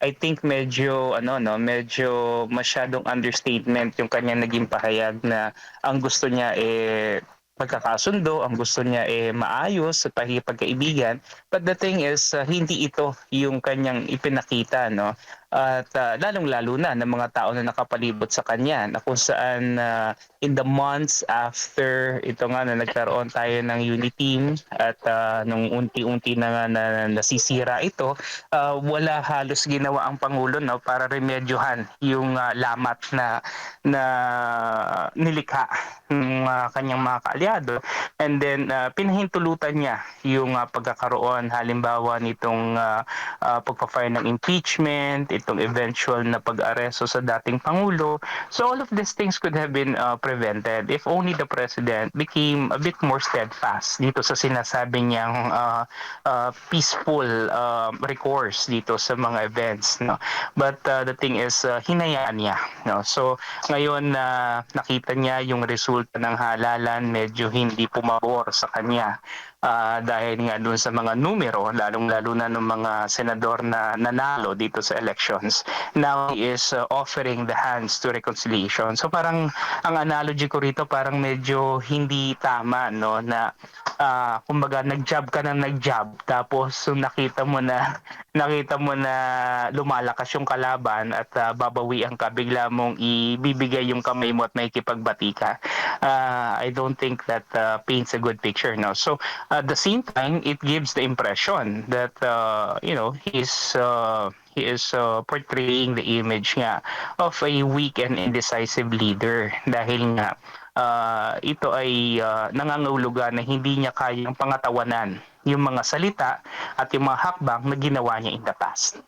I think medyo ano 'no, medyo masyadong understatement yung kanyang naging pahayag na ang gusto niya, magkakasundo, ang gusto niya, maayos at pakikipagkaibigan. But the thing is, hindi ito yung kanyang ipinakita 'no, at, lalong-lalo na ng mga tao na nakapalibot sa kanya na kung saan, in the months after ito nga na nagkaroon tayo ng team at, nung unti-unti na nga na nasisira ito, wala halos ginawa ang pangulo 'no para remedyohan yung, lamat na na nilikha ng, kanyang mga kaalyado. And then, pinahintulutan niya yung, pagkakaroon halimbawa nitong, pagfa-file ng impeachment, itong eventual na pag-aresto sa dating pangulo. So all of these things could have been, prevented if only the president became a bit more steadfast dito sa sinasabi niyang, peaceful, recourse dito sa mga events 'no. But, the thing is, hinayaan niya 'no. So ngayon na nakita niya yung resulta ng halalan medyo hindi pumabor sa kanya, dahil nga dun sa mga numero lalong-lalo na nung mga senador na nanalo dito sa elections. Now he is, offering the hands to reconciliation. So parang ang analogy ko rito parang medyo hindi tama 'no na, kumbaga nag-job ka ng nag-job tapos nung nakita mo na lumalakas yung kalaban at, babawian ka bigla mong ibibigay yung kamay mo at makikipagbati ka. I don't think that, paints a good picture 'no. So, at the same time, it gives the impression that, he is portraying the image nga of a weak and indecisive leader dahil nga, ito ay, nangangahulugan na hindi niya kayang pangatawanan yung mga salita at yung mga hakbang na ginawa niya in the past.